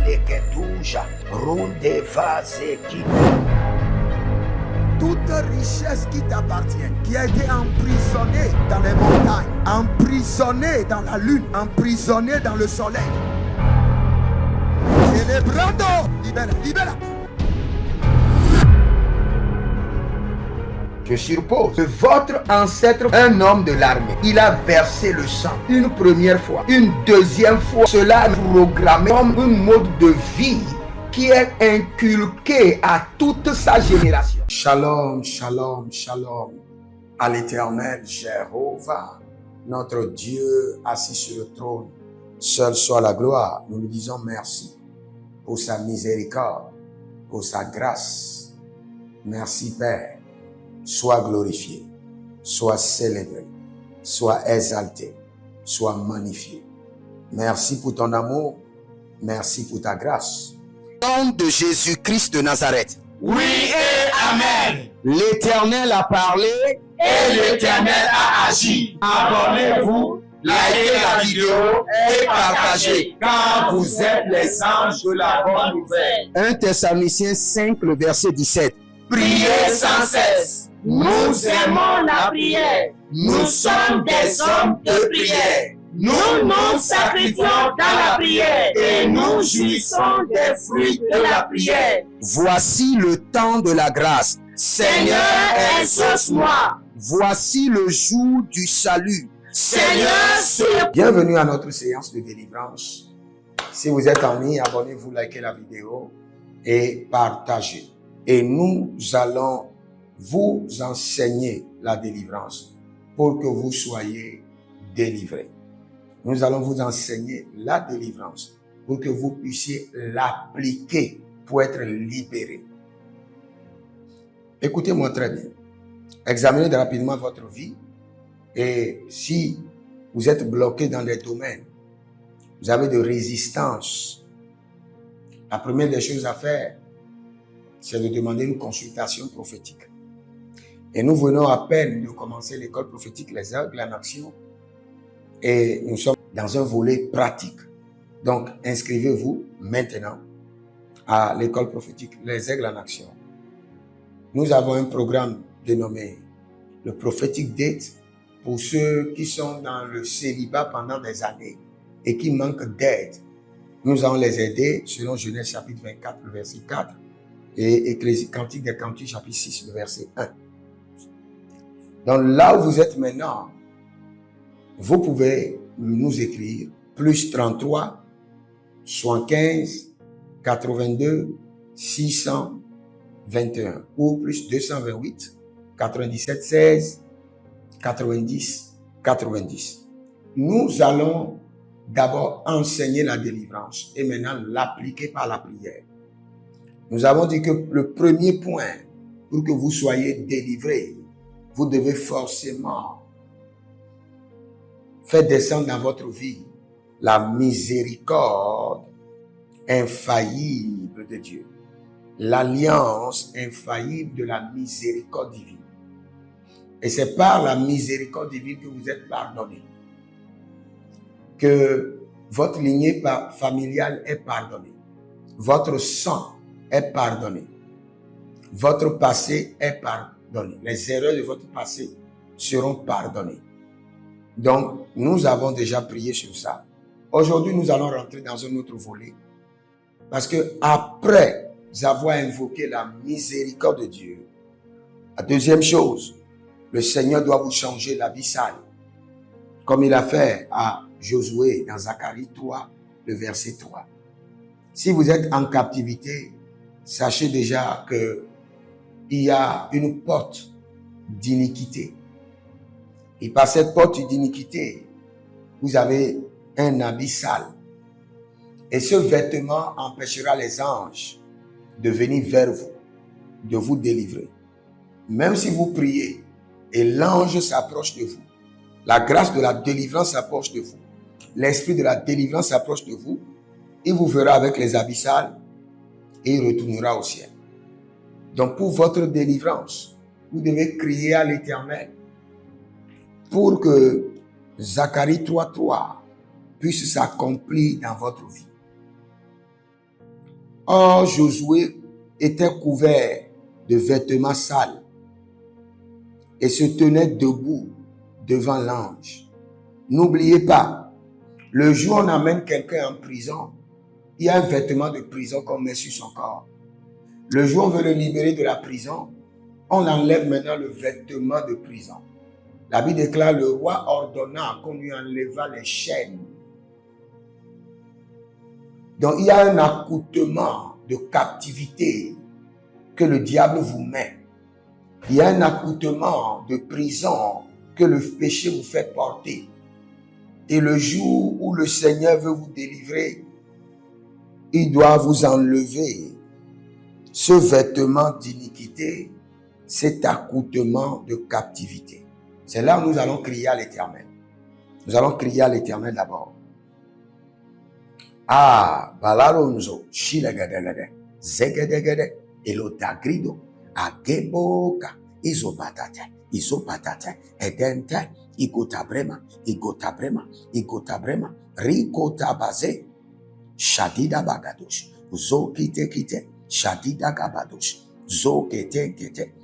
leketuja, runde vazeki. Toute richesse qui t'appartient, qui a été emprisonnée dans les montagnes, emprisonnée dans la lune, emprisonnée dans le soleil. Celebrando, libera, libera. Je suppose que votre ancêtre, un homme de l'armée, il a versé le sang une première fois, une deuxième fois. Cela est programmé comme un mode de vie qui est inculqué à toute sa génération. Shalom, shalom, shalom à l'Éternel Jéhovah, notre Dieu assis sur le trône. Seul soit la gloire. Nous lui disons merci pour sa miséricorde, pour sa grâce. Merci Père. Sois glorifié, sois célébré, sois exalté, sois magnifié. Merci pour ton amour, merci pour ta grâce. Au nom de Jésus-Christ de Nazareth. Oui et Amen. L'Éternel a parlé et l'Éternel a agi. Abonnez-vous, likez la vidéo et partagez, car vous êtes les anges de la bonne nouvelle. 1 Thessaloniciens 5, le verset 17. Priez sans cesse. Nous aimons la prière. Nous sommes des hommes de prière. Nous nous sacrifions dans la prière et nous jouissons des fruits de la prière. Voici le temps de la grâce. Seigneur, exauce-moi. Voici le jour du salut. Seigneur, bienvenue à notre séance de délivrance. Si vous êtes en ligne, abonnez-vous, likez la vidéo et partagez. Et nous allons vous enseigner la délivrance pour que vous soyez délivrés. Nous allons vous enseigner la délivrance pour que vous puissiez l'appliquer pour être libérés. Écoutez-moi très bien. Examinez rapidement votre vie et si vous êtes bloqué dans des domaines, vous avez de résistance, la première des choses à faire, c'est de demander une consultation prophétique. Et nous venons à peine de commencer l'école prophétique Les Aigles en Action. Et nous sommes dans un volet pratique. Donc, inscrivez-vous maintenant à l'école prophétique Les Aigles en Action. Nous avons un programme dénommé le Prophetic Date pour ceux qui sont dans le célibat pendant des années et qui manquent d'aide. Nous allons les aider selon Genèse chapitre 24, le verset 4. Et Cantique des Cantiques, chapitre 6, le verset 1. Donc là où vous êtes maintenant, vous pouvez nous écrire plus 33 75 82 621 ou plus 228 97 16 90 90. Nous allons d'abord enseigner la délivrance et maintenant l'appliquer par la prière. Nous avons dit que le premier point pour que vous soyez délivrés, vous devez forcément faire descendre dans votre vie la miséricorde infaillible de Dieu. L'alliance infaillible de la miséricorde divine. Et c'est par la miséricorde divine que vous êtes pardonnés. Que votre lignée familiale est pardonnée. Votre sang est pardonné. Votre passé est pardonné. Les erreurs de votre passé seront pardonnées. Donc, nous avons déjà prié sur ça. Aujourd'hui, nous allons rentrer dans un autre volet. Parce que après avoir invoqué la miséricorde de Dieu, la deuxième chose, le Seigneur doit vous changer l'habit sale. Comme il a fait à Josué dans Zacharie 3, le verset 3. Si vous êtes en captivité, sachez déjà que il y a une porte d'iniquité. Et par cette porte d'iniquité, vous avez un habit sale. Et ce vêtement empêchera les anges de venir vers vous, de vous délivrer. Même si vous priez et l'ange s'approche de vous, la grâce de la délivrance s'approche de vous, l'esprit de la délivrance s'approche de vous, il vous verra avec les habits sales et il retournera au ciel. Donc pour votre délivrance, vous devez crier à l'Éternel pour que Zacharie 3.3 puisse s'accomplir dans votre vie. Or, Josué était couvert de vêtements sales et se tenait debout devant l'ange. N'oubliez pas, le jour où on amène quelqu'un en prison, il y a un vêtement de prison qu'on met sur son corps. Le jour où on veut le libérer de la prison, on enlève maintenant le vêtement de prison. La Bible déclare, le roi ordonna qu'on lui enleva les chaînes. Donc il y a un accoutrement de captivité que le diable vous met. Il y a un accoutrement de prison que le péché vous fait porter. Et le jour où le Seigneur veut vous délivrer, il doit vous enlever ce vêtement d'iniquité, cet accoutrement de captivité. C'est là où nous allons crier à l'Éternel. Nous allons crier à l'Éternel d'abord. Ah, balalonzo, shilegedegede, zegedegede, elotagrido, ageboka, isobatate, edente, igotabrema, rikotabaze, shadida bagadosh, zokite, shadida gabadosh, zokete,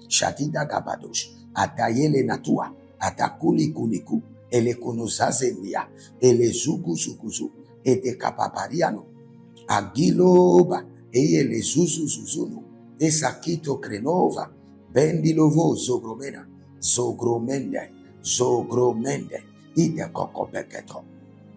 shadida gabadosh, adayele natua, atakuli kuniku, elekonozazenia, elezuguzuguzu, ete kapapariano, agiloba, ele zuzuzuzunu, esakito krenova, bendilovo zogromende, ide koko beketo,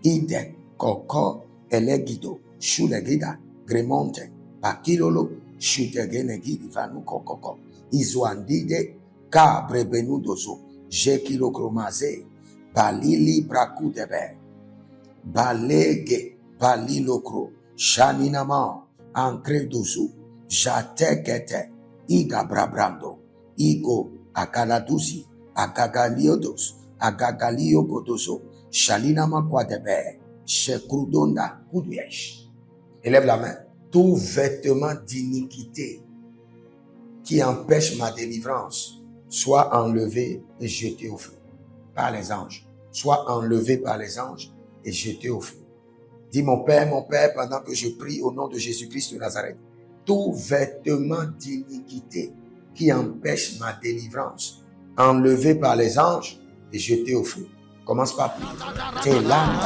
ide koko elegido, shulegida, gremonte, pakilolo, shutegenegidi vanu kokoko, izuandide, kabre benudozo, jekilokromaze, balili brakudebe, balege, balilokro, shaninama, ancreduzu, jatekete, iga brabrando, igo, akaladuzi, agagaliodos, agagaliogodozo, shalinama kwadebe, shekrudonda, kudwesh. Élève la main. Tout vêtement d'iniquité qui empêche ma délivrance soit enlevé et jeté au feu par les anges. Soit enlevé par les anges et jeté au feu. Dis mon Père, pendant que je prie au nom de Jésus-Christ de Nazareth, tout vêtement d'iniquité qui empêche ma délivrance, enlevé par les anges et jeté au feu. Commence par prier. Tes larmes.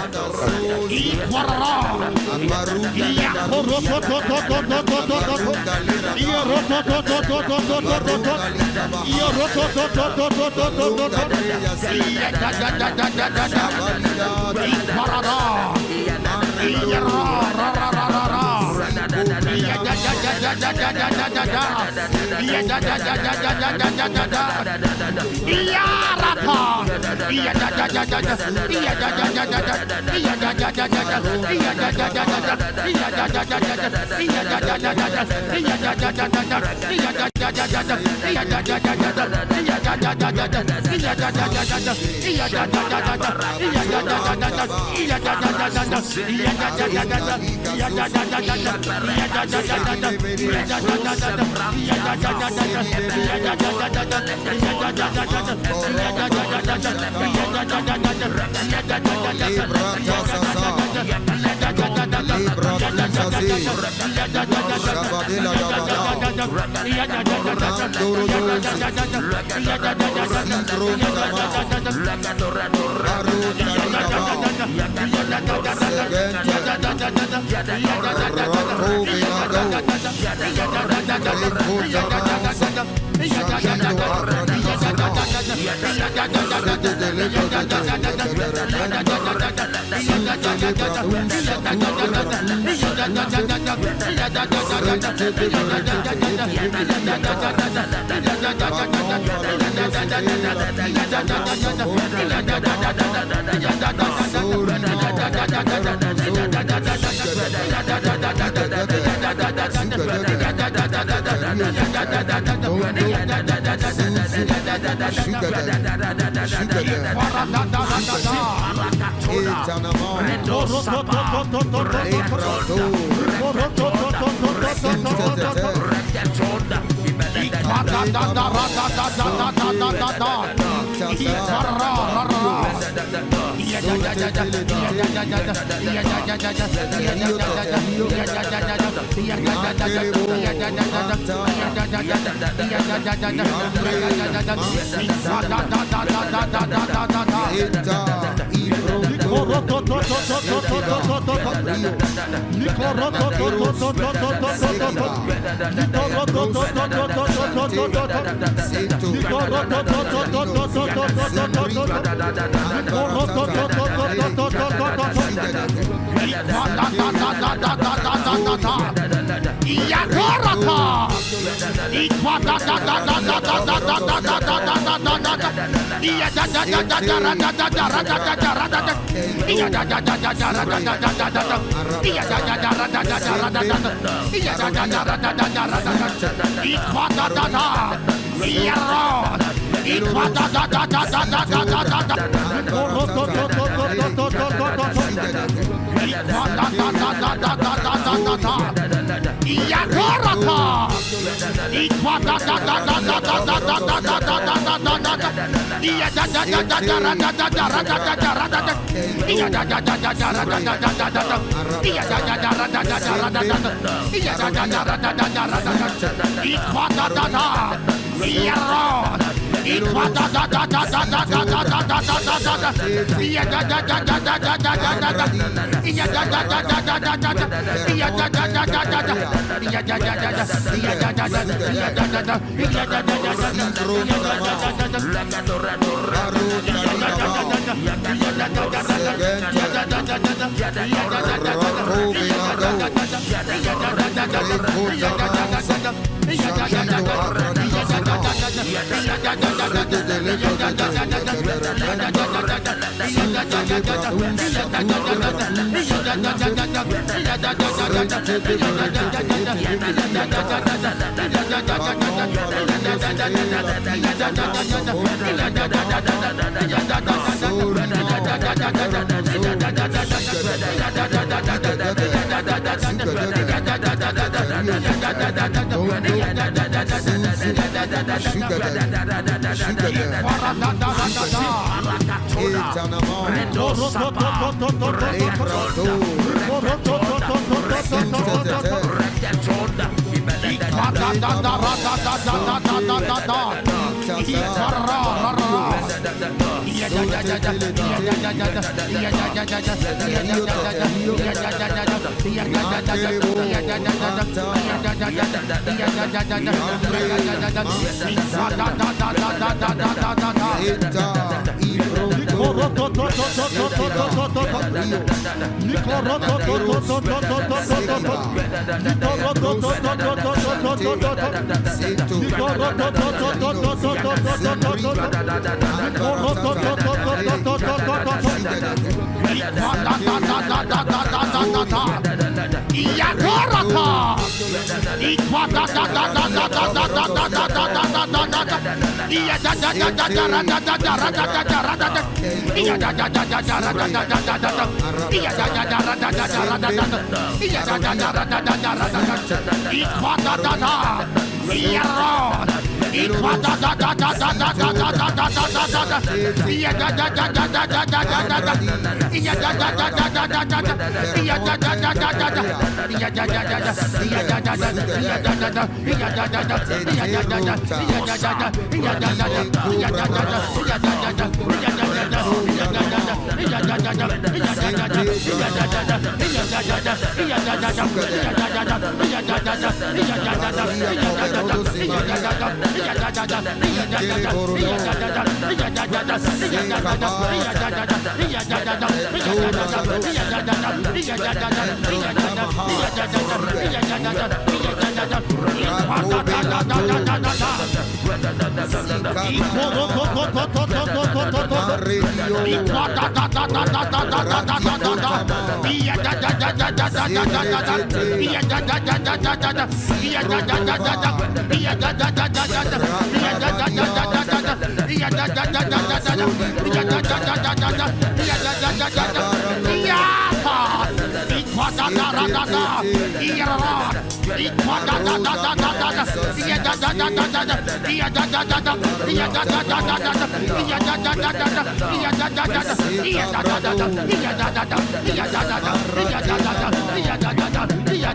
Iya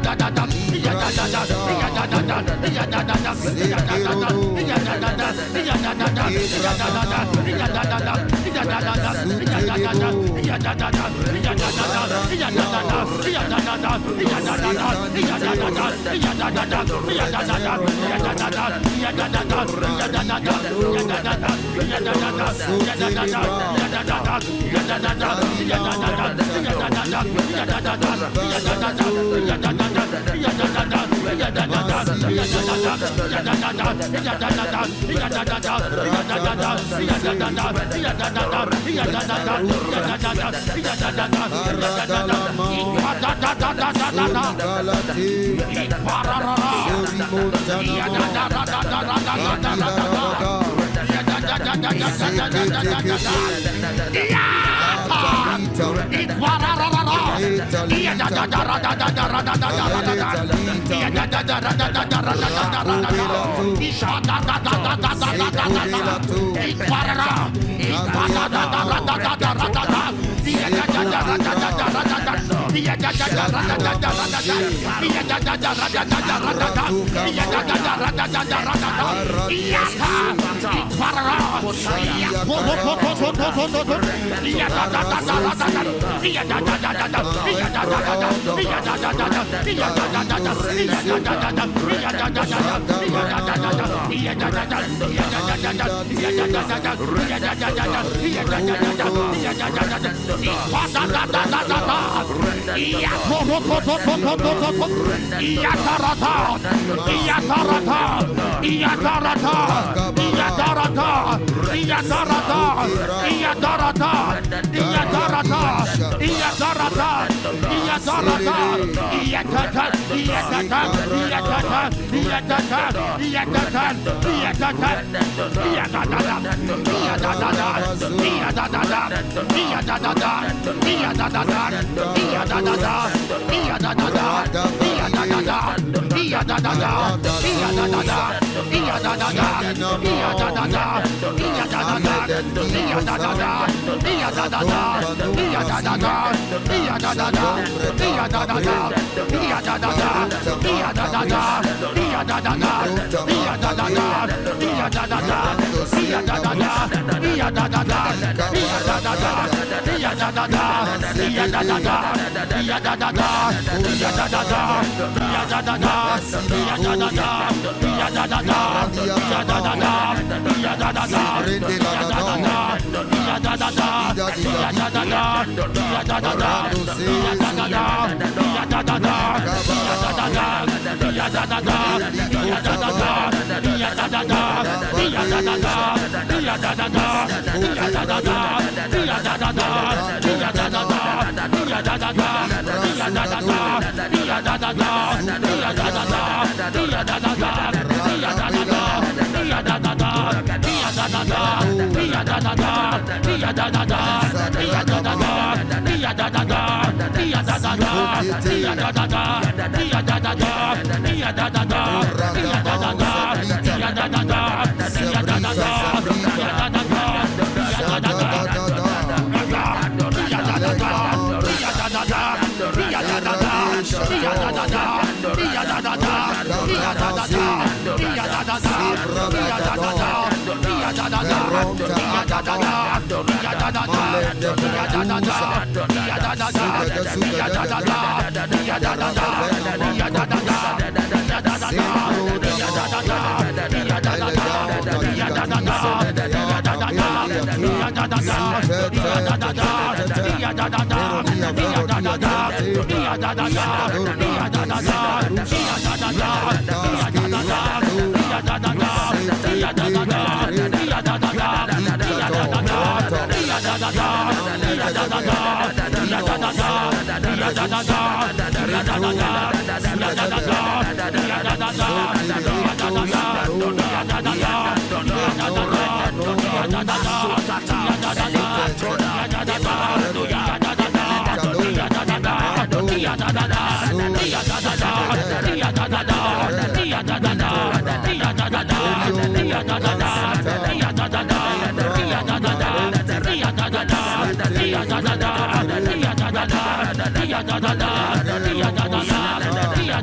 Iya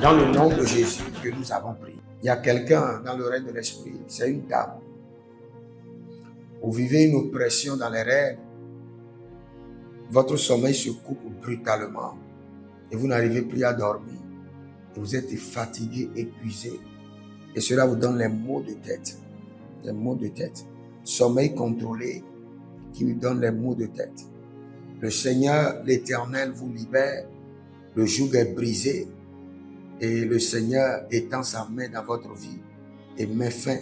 Dans le nom de Jésus que nous avons prié. Il y a quelqu'un dans le règne de l'esprit, c'est une dame. Vous vivez une oppression dans les rêves. Votre sommeil se coupe brutalement et vous n'arrivez plus à dormir. Et vous êtes fatigué, épuisé. Et cela vous donne les maux de tête. Les maux de tête. Sommeil contrôlé qui vous donne les maux de tête. Le Seigneur, l'Éternel, vous libère. Le joug est brisé. Et le Seigneur étend sa main dans votre vie et met fin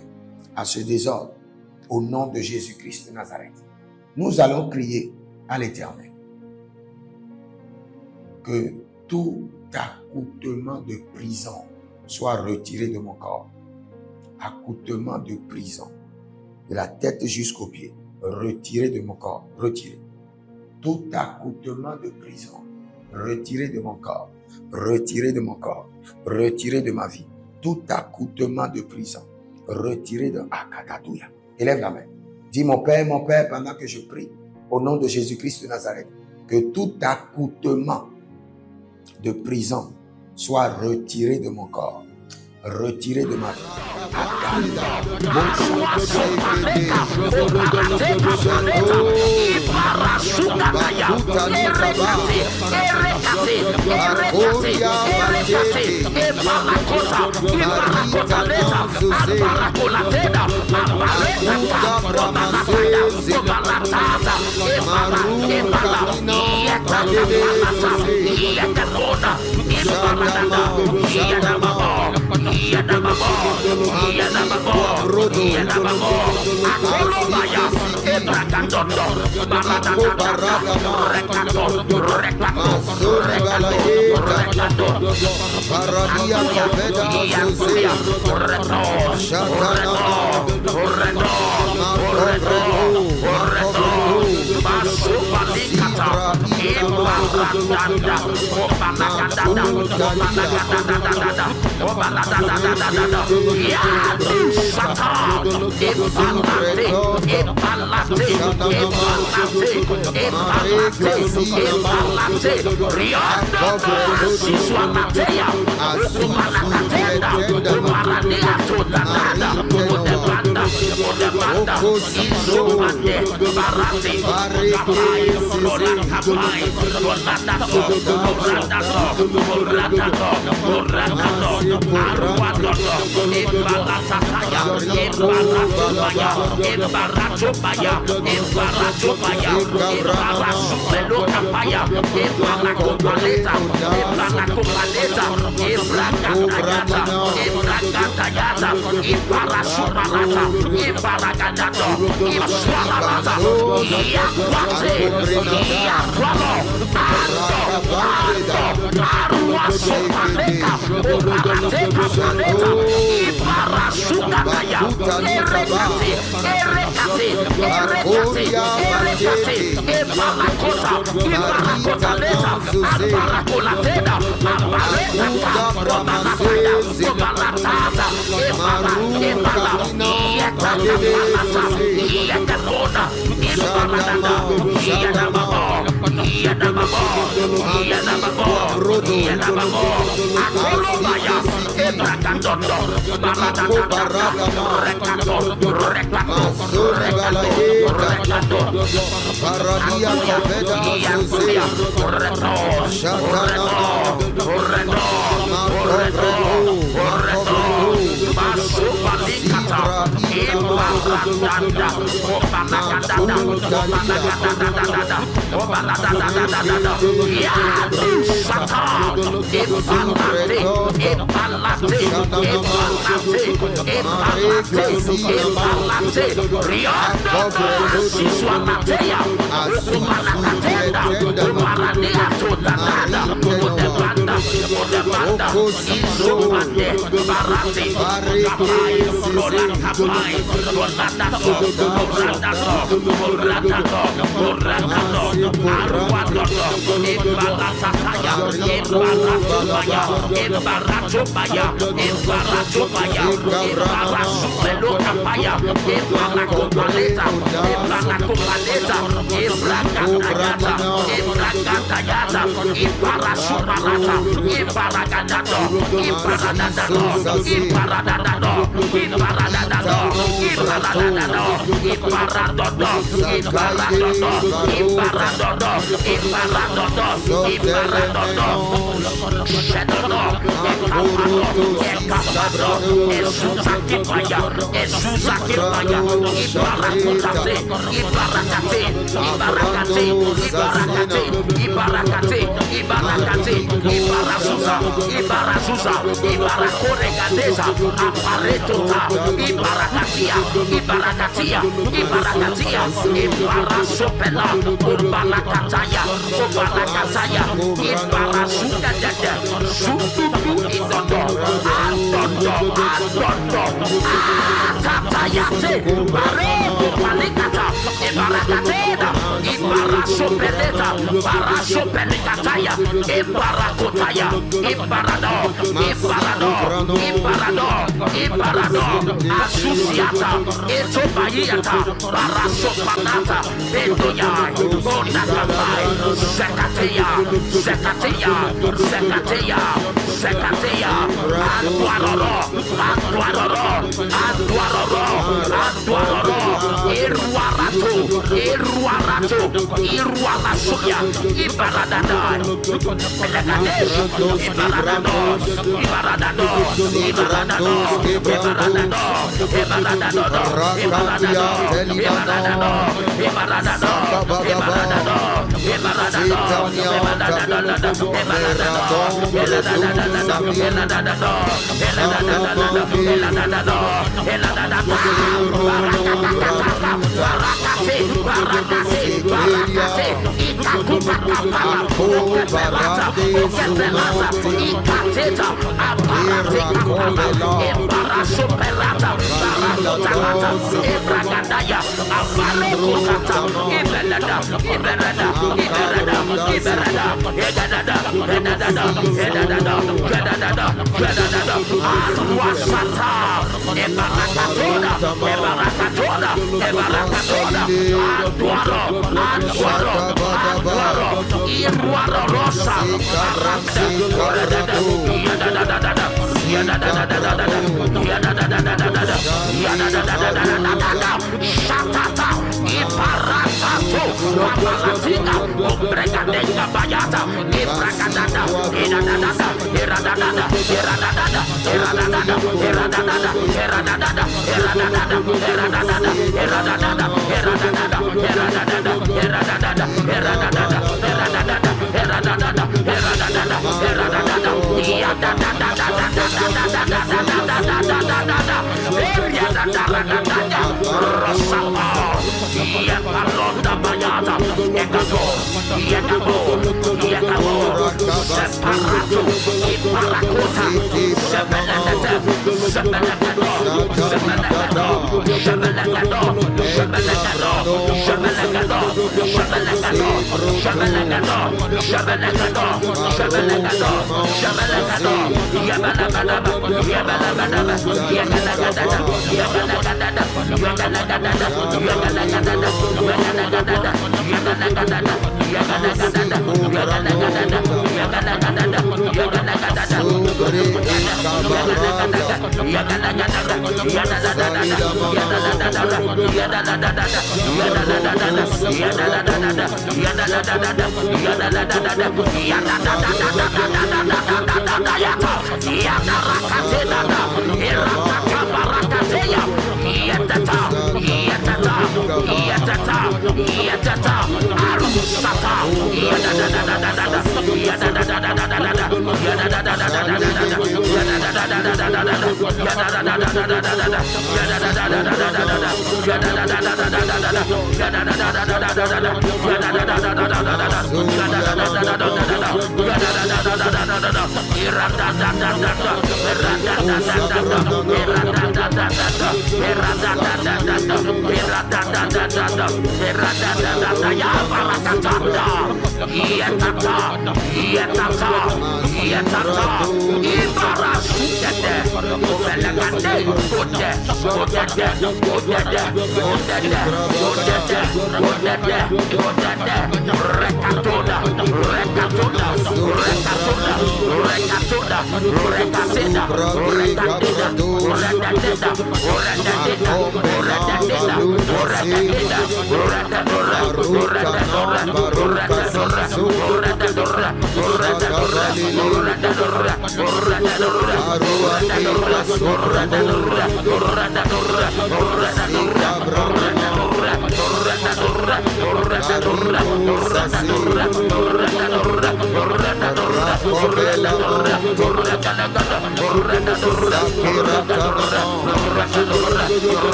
à ce désordre au nom de Jésus-Christ de Nazareth. Nous allons crier à l'Éternel que tout accoutrement de prison soit retiré de mon corps. Accoutrement de prison, de la tête jusqu'aux pieds, retiré de mon corps, retiré. Tout accoutrement de prison, retiré de mon corps, retiré de mon corps, retiré de ma vie. Tout accoutrement de prison, retiré de Akakatouya. Élève la main. Dis mon Père, pendant que je prie, au nom de Jésus-Christ de Nazareth, que tout accoutrement de prison soit retiré de mon corps, retiré de ma vie.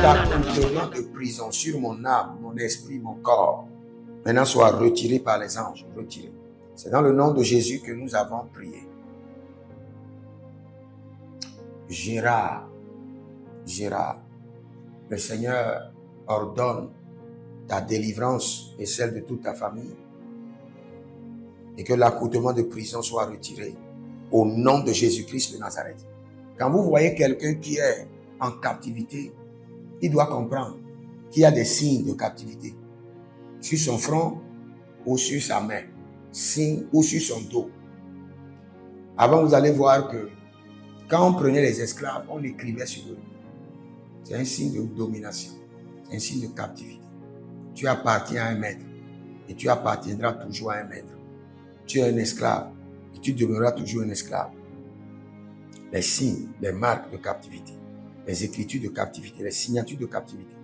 L'accompagnement de prison sur mon âme, mon esprit, mon corps, maintenant soit retiré par les anges. Retiré. C'est dans le nom de Jésus que nous avons prié. Gérard, le Seigneur ordonne ta délivrance et celle de toute ta famille et que l'accompagnement de prison soit retiré au nom de Jésus-Christ de Nazareth. Quand vous voyez quelqu'un qui est en captivité, il doit comprendre qu'il y a des signes de captivité sur son front ou sur sa main, signe ou sur son dos. Avant, vous allez voir que quand on prenait les esclaves, on écrivait sur eux. C'est un signe de domination, c'est un signe de captivité. Tu appartiens à un maître et tu appartiendras toujours à un maître. Tu es un esclave et tu demeureras toujours un esclave. Les signes, les marques de captivité, les écritures de captivité, les signatures de captivité,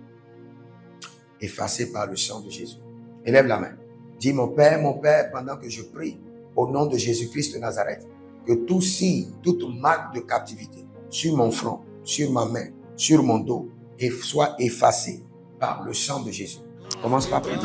effacées par le sang de Jésus. Élève la main. Dis, mon Père, pendant que je prie, au nom de Jésus-Christ de Nazareth, que tout signe, toute marque de captivité sur mon front, sur ma main, sur mon dos, soit effacé par le sang de Jésus. Commence par prier.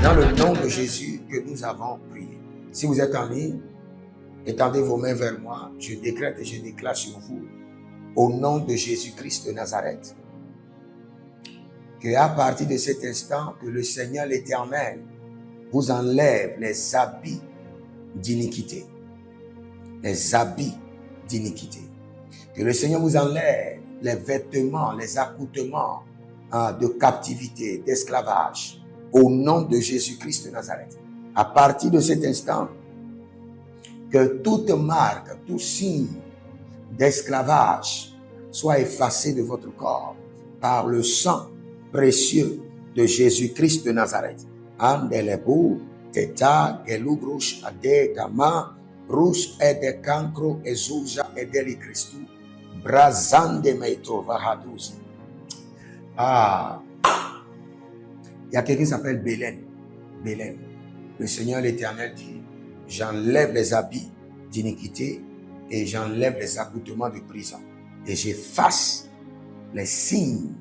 Dans le nom de Jésus que nous avons prié. Si vous êtes en ligne, étendez vos mains vers moi. Je décrète et je déclare sur vous, au nom de Jésus-Christ de Nazareth, qu'à partir de cet instant, que le Seigneur l'Éternel vous enlève les habits d'iniquité. Les habits d'iniquité. Que le Seigneur vous enlève les vêtements, les accoutrements de captivité, d'esclavage. Au nom de Jésus-Christ de Nazareth. À partir de cet instant, que toute marque, tout signe d'esclavage soit effacé de votre corps par le sang précieux de Jésus-Christ de Nazareth. Andelebu, teta, gelugrush, ade, gama, rush, ede, cancro, ezuja, edeli Christu, brazande meito, vahaduzi. Il y a quelqu'un qui s'appelle Bélène. Bélène. Le Seigneur l'Éternel dit, j'enlève les habits d'iniquité et j'enlève les accoutrements de prison. Et j'efface les signes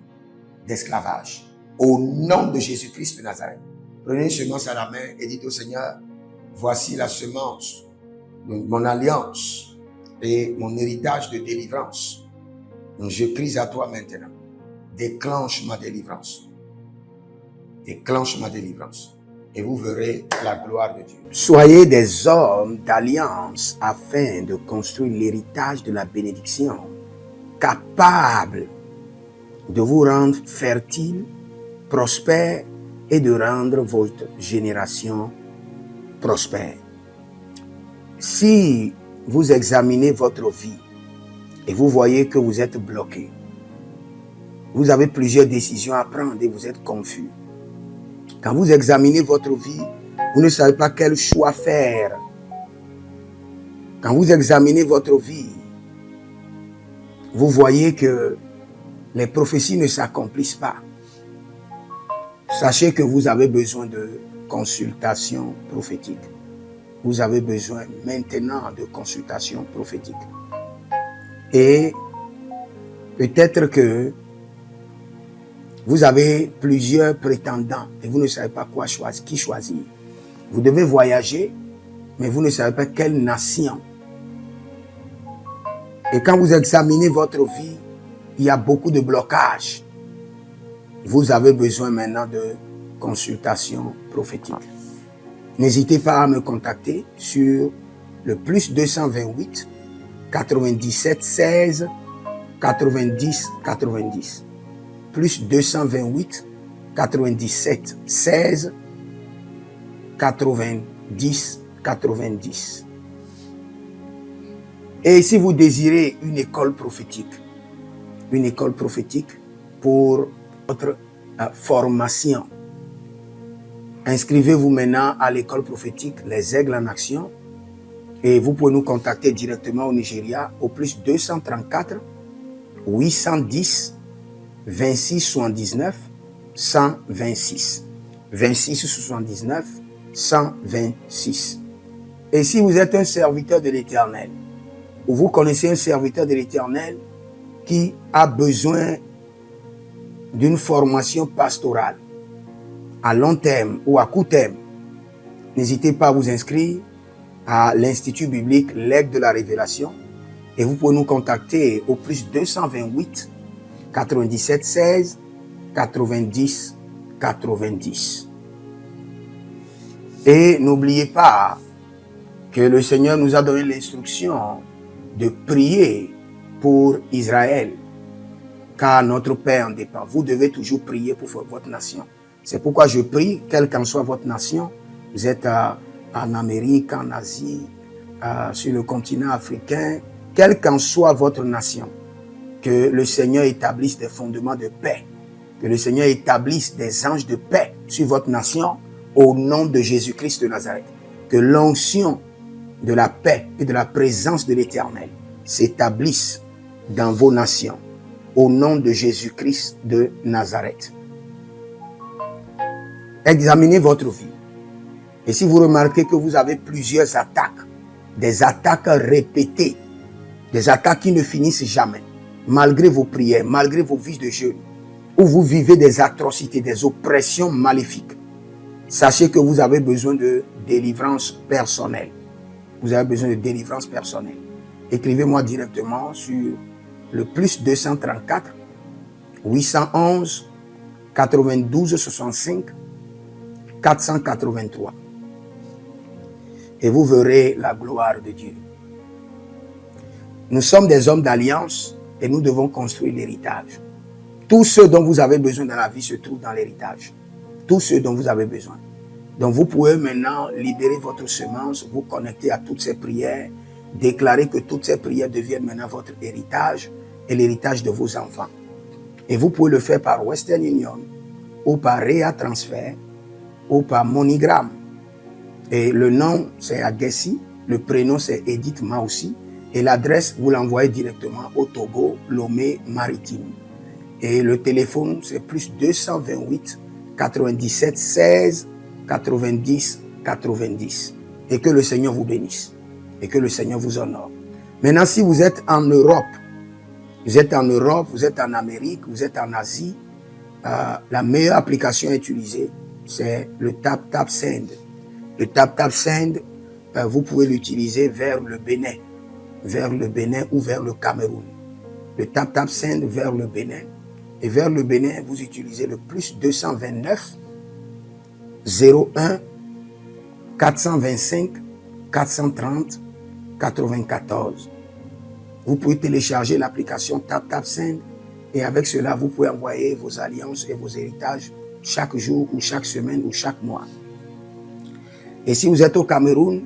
d'esclavage. Au nom de Jésus-Christ de Nazareth. Prenez une semence à la main et dites au Seigneur, voici la semence de mon alliance et mon héritage de délivrance. Donc je crie à toi maintenant. Déclenche ma délivrance. Déclenche ma délivrance. Et vous verrez la gloire de Dieu. Soyez des hommes d'alliance afin de construire l'héritage de la bénédiction, capables de vous rendre fertile, prospère et de rendre votre génération prospère. Si vous examinez votre vie et vous voyez que vous êtes bloqué, vous avez plusieurs décisions à prendre et vous êtes confus. Quand vous examinez votre vie, vous ne savez pas quel choix faire. Quand vous examinez votre vie, vous voyez que les prophéties ne s'accomplissent pas. Sachez que vous avez besoin de consultation prophétique. Vous avez besoin maintenant de consultation prophétique. Et peut-être que vous avez plusieurs prétendants et vous ne savez pas quoi choisir, qui choisir. Vous devez voyager, mais vous ne savez pas quelle nation. Et quand vous examinez votre vie, il y a beaucoup de blocages. Vous avez besoin maintenant de consultation prophétique. N'hésitez pas à me contacter sur le plus 228 97 16 90 90. Plus 228 97 16 90 90. Et si vous désirez une école prophétique pour votre formation, inscrivez-vous maintenant à l'école prophétique Les Aigles en Action et vous pouvez nous contacter directement au Nigeria au plus 234 810 26 79 126. 26 79 126. Et si vous êtes un serviteur de l'Éternel, ou vous connaissez un serviteur de l'Éternel qui a besoin d'une formation pastorale à long terme ou à court terme, n'hésitez pas à vous inscrire à l'Institut biblique L'Aigle de la Révélation et vous pouvez nous contacter au plus 228 97 16 90 90. Et n'oubliez pas que le Seigneur nous a donné l'instruction de prier pour Israël, car notre paix en dépend. Vous devez toujours prier pour votre nation. C'est pourquoi je prie, quelle qu'en soit votre nation, vous êtes en Amérique, en Asie, sur le continent africain, quelle qu'en soit votre nation, que le Seigneur établisse des fondements de paix, que le Seigneur établisse des anges de paix sur votre nation au nom de Jésus-Christ de Nazareth. Que l'onction de la paix et de la présence de l'Éternel s'établisse dans vos nations au nom de Jésus-Christ de Nazareth. Examinez votre vie. Et si vous remarquez que vous avez plusieurs attaques, des attaques répétées, des attaques qui ne finissent jamais, malgré vos prières, malgré vos vies de jeûne, où vous vivez des atrocités, des oppressions maléfiques, sachez que vous avez besoin de délivrance personnelle. Vous avez besoin de délivrance personnelle. Écrivez-moi directement sur le plus 234 811 92 65 483. Et vous verrez la gloire de Dieu. Nous sommes des hommes d'alliance et nous devons construire l'héritage. Tout ce dont vous avez besoin dans la vie se trouve dans l'héritage. Tout ce dont vous avez besoin. Donc vous pouvez maintenant libérer votre semence, vous connecter à toutes ces prières, déclarer que toutes ces prières deviennent maintenant votre héritage et l'héritage de vos enfants. Et vous pouvez le faire par Western Union ou par Rea Transfer ou par MoneyGram. Et le nom c'est Agessi, le prénom c'est Edith Maussi et l'adresse vous l'envoyez directement au Togo, Lomé Maritime. Et le téléphone c'est plus 228 97 16 90 90. Et que le Seigneur vous bénisse. Et que le Seigneur vous honore. Maintenant, si vous êtes en Europe, vous êtes en Amérique, vous êtes en Asie, la meilleure application à utiliser, c'est le TapTapSend. Le TapTapSend, vous pouvez l'utiliser vers le Bénin ou vers le Cameroun. Le TapTapSend vers le Bénin. Et vers le Bénin, vous utilisez le plus 229 01 425 430 94. Vous pouvez télécharger l'application TapTapSend et avec cela, vous pouvez envoyer vos alliances et vos héritages chaque jour ou chaque semaine ou chaque mois. Et si vous êtes au Cameroun,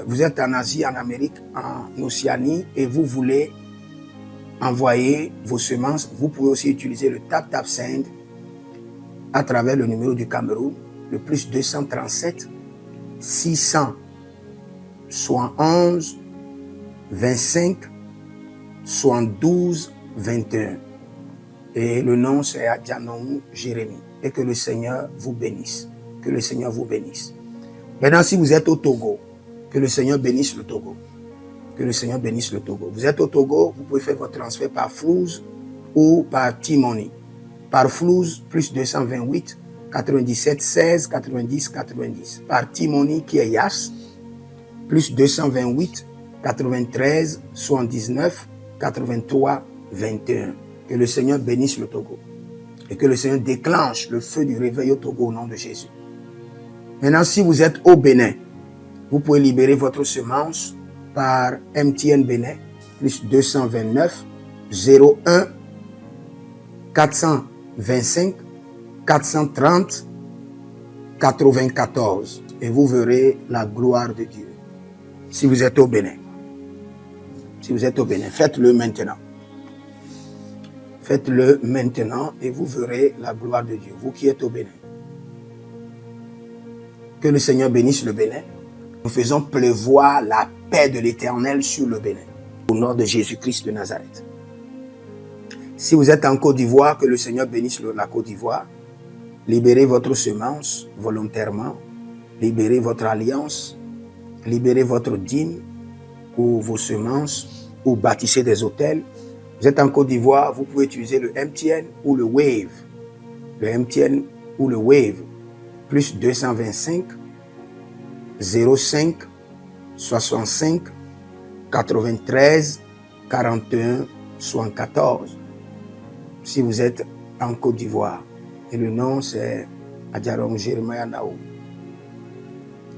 vous êtes en Asie, en Amérique, en Océanie et vous voulez envoyer vos semences, vous pouvez aussi utiliser le TapTapSend à travers le numéro du Cameroun, le plus 237 671 25 72 21. Et le nom c'est Adjanou Jérémie. Et que le Seigneur vous bénisse. Que le Seigneur vous bénisse. Maintenant, si vous êtes au Togo, que le Seigneur bénisse le Togo. Que le Seigneur bénisse le Togo. Vous êtes au Togo, vous pouvez faire votre transfert par Flouz ou par T-Money. Par Flouz, plus 228 97 16 90 90. Par T-Money qui est Yas, plus 228 93 79 83 21. Que le Seigneur bénisse le Togo. Et que le Seigneur déclenche le feu du réveil au Togo au nom de Jésus. Maintenant, si vous êtes au Bénin, vous pouvez libérer votre semence par MTN Bénin, plus 229 01 425 430 94. Et vous verrez la gloire de Dieu. Si vous êtes au Bénin. Si vous êtes au Bénin, faites-le maintenant. Faites-le maintenant et vous verrez la gloire de Dieu. Vous qui êtes au Bénin. Que le Seigneur bénisse le Bénin. Nous faisons pleuvoir la paix de l'Éternel sur le Bénin. Au nom de Jésus-Christ de Nazareth. Si vous êtes en Côte d'Ivoire, que le Seigneur bénisse la Côte d'Ivoire. Libérez votre semence volontairement. Libérez votre alliance. Libérez votre dîme ou vos semences ou bâtissez des hôtels. Vous êtes en Côte d'Ivoire, vous pouvez utiliser le MTN ou le Wave. Le MTN ou le Wave. Plus 225 05 65 93 41 74. Si vous êtes en Côte d'Ivoire. Et le nom c'est Adjaron Jeremiah Naou.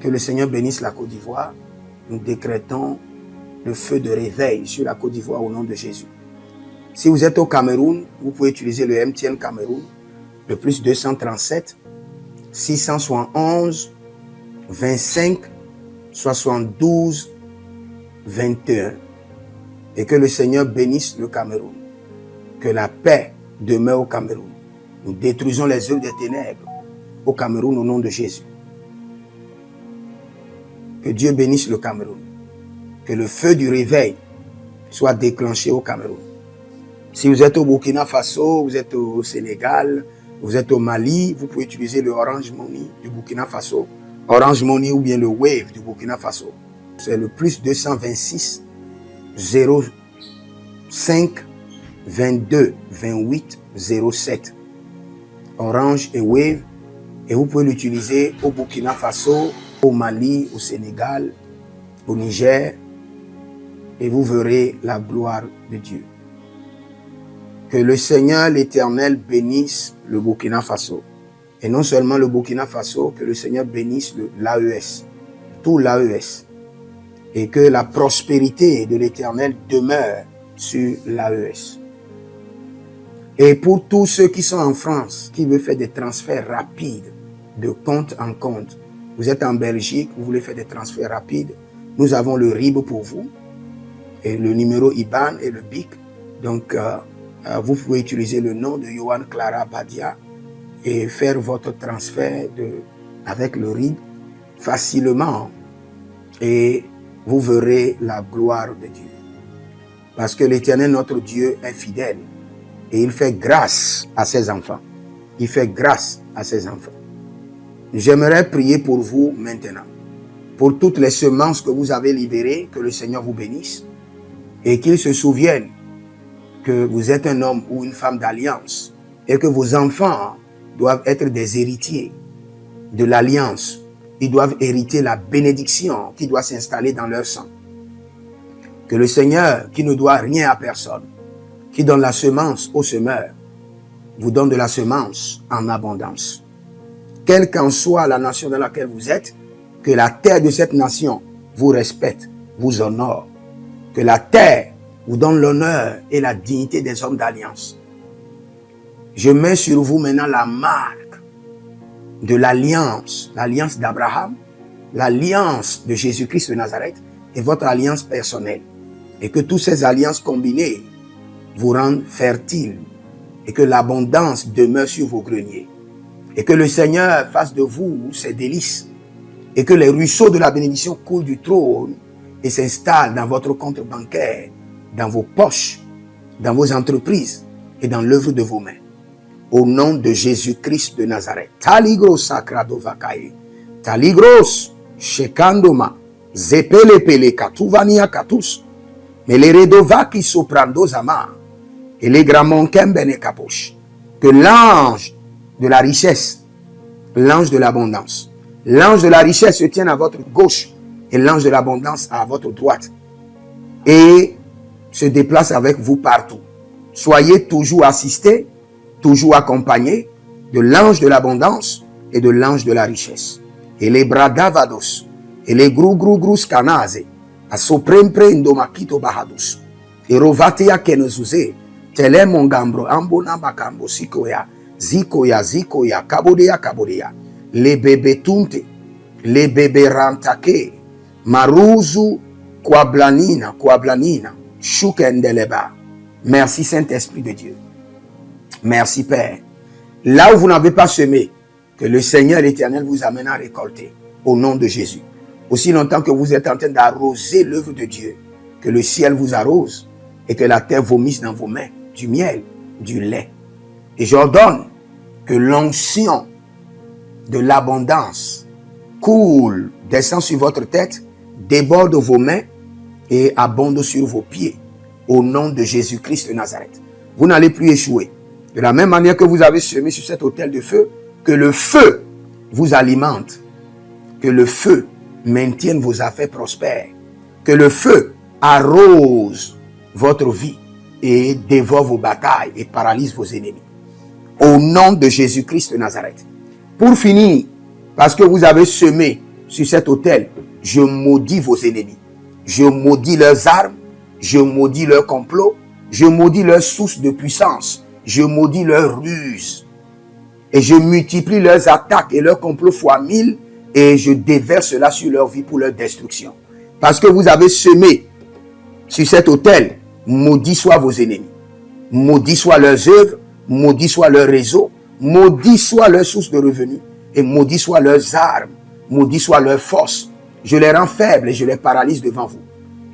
Que le Seigneur bénisse la Côte d'Ivoire. Nous décrétons le feu de réveil sur la Côte d'Ivoire au nom de Jésus. Si vous êtes au Cameroun, vous pouvez utiliser le MTN Cameroun, le plus 237 671 25 72 21. Et que le Seigneur bénisse le Cameroun. Que la paix demeure au Cameroun. Nous détruisons les œuvres des ténèbres au Cameroun au nom de Jésus. Que Dieu bénisse le Cameroun. Que le feu du réveil soit déclenché au Cameroun. Si vous êtes au Burkina Faso, vous êtes au Sénégal, vous êtes au Mali, vous pouvez utiliser le Orange Money du Burkina Faso. Orange Money ou bien le Wave du Burkina Faso. C'est le plus 226 05 22 28 07. Orange et Wave. Et vous pouvez l'utiliser au Burkina Faso, au Mali, au Sénégal, au Niger. Et vous verrez la gloire de Dieu. Que le Seigneur l'Éternel bénisse le Burkina Faso. Et non seulement le Burkina Faso, que le Seigneur bénisse l'AES, tout l'AES. Et que la prospérité de l'Éternel demeure sur l'AES. Et pour tous ceux qui sont en France, qui veulent faire des transferts rapides de compte en compte, vous êtes en Belgique, vous voulez faire des transferts rapides, nous avons le RIB pour vous, et le numéro IBAN et le BIC. Donc, vous pouvez utiliser le nom de Yohan Clara Badia et faire votre transfert avec le RIB facilement. Et vous verrez la gloire de Dieu. Parce que l'Éternel, notre Dieu, est fidèle. Et il fait grâce à ses enfants. Il fait grâce à ses enfants. J'aimerais prier pour vous maintenant. Pour toutes les semences que vous avez libérées, que le Seigneur vous bénisse. Et qu'il se souvienne que vous êtes un homme ou une femme d'alliance. Et que vos enfants doivent être des héritiers de l'alliance. Ils doivent hériter la bénédiction qui doit s'installer dans leur sang. Que le Seigneur, qui ne doit rien à personne, qui donne la semence au semeur, vous donne de la semence en abondance. Quelle qu'en soit la nation dans laquelle vous êtes, que la terre de cette nation vous respecte, vous honore. Que la terre vous donne l'honneur et la dignité des hommes d'alliance. Je mets sur vous maintenant la marque de l'alliance d'Abraham, l'alliance de Jésus-Christ de Nazareth et votre alliance personnelle. Et que toutes ces alliances combinées vous rendent fertiles et que l'abondance demeure sur vos greniers. Et que le Seigneur fasse de vous ses délices et que les ruisseaux de la bénédiction coulent du trône et s'installent dans votre compte bancaire, dans vos poches, dans vos entreprises et dans l'œuvre de vos mains. Au nom de Jésus-Christ de Nazareth. Taligros sacrado vakaye. Taligros shekandoma. Zepelepele katuvania katus. Meleredovaki soprando zama. Et les gramons kembene kaposh. Que l'ange de la richesse, l'ange de l'abondance, l'ange de la richesse se tienne à votre gauche et l'ange de l'abondance à votre droite. Et se déplace avec vous partout. Soyez toujours assistés, toujours accompagné de l'ange de l'abondance et de l'ange de la richesse. Et les bradavados, et les grou scanaze, a soprempre indomakito bahadus, et rovatea kenezuze, tele mongambro ambona bakambo sikoya, zikoya, kabodea, les bébés tunte, les bébés rantake, maruzu, kwablanina, shukendeleba. Merci Saint-Esprit de Dieu. Merci Père. Là où vous n'avez pas semé, que le Seigneur l'Éternel vous amène à récolter. Au nom de Jésus. Aussi longtemps que vous êtes en train d'arroser l'œuvre de Dieu, que le ciel vous arrose et que la terre vomisse dans vos mains du miel, du lait. Et j'ordonne que l'onction de l'abondance coule, descend sur votre tête, déborde vos mains et abonde sur vos pieds. Au nom de Jésus-Christ de Nazareth. Vous n'allez plus échouer. De la même manière que vous avez semé sur cet autel de feu, que le feu vous alimente, que le feu maintienne vos affaires prospères, que le feu arrose votre vie et dévore vos batailles et paralyse vos ennemis. Au nom de Jésus-Christ de Nazareth. Pour finir, parce que vous avez semé sur cet autel, je maudis vos ennemis. Je maudis leurs armes, je maudis leurs complots, je maudis leurs sources de puissance, je maudis leurs ruses. Et je multiplie leurs attaques et leurs complots fois 1000 et je déverse cela sur leur vie pour leur destruction. Parce que vous avez semé sur cet autel, maudits soient vos ennemis, maudits soient leurs œuvres, maudits soient leurs réseaux, maudits soient leurs sources de revenus, et maudits soient leurs armes, maudits soient leurs forces. Je les rends faibles et je les paralyse devant vous.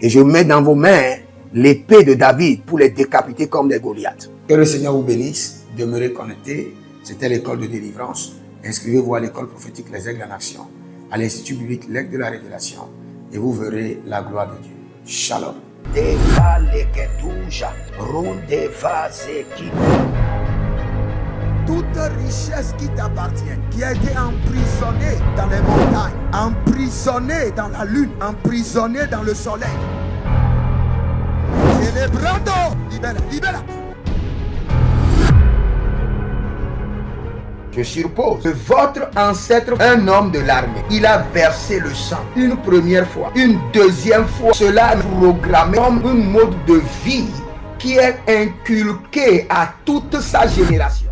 Et je mets dans vos mains l'épée de David pour les décapiter comme des Goliaths. Que le Seigneur vous bénisse. Demeurez connectés. C'était l'école de délivrance. Inscrivez-vous à l'école prophétique Les Aigles en Action, à l'Institut biblique L'Aigle de la Révélation, et vous verrez la gloire de Dieu. Shalom. Toute richesse qui t'appartient, qui a été emprisonnée dans les montagnes, emprisonnée dans la lune, emprisonnée dans le soleil. Célébrando, libère, libère. Je suppose que votre ancêtre, un homme de l'armée, il a versé le sang une première fois, une deuxième fois. Cela est programmé comme un mode de vie qui est inculqué à toute sa génération.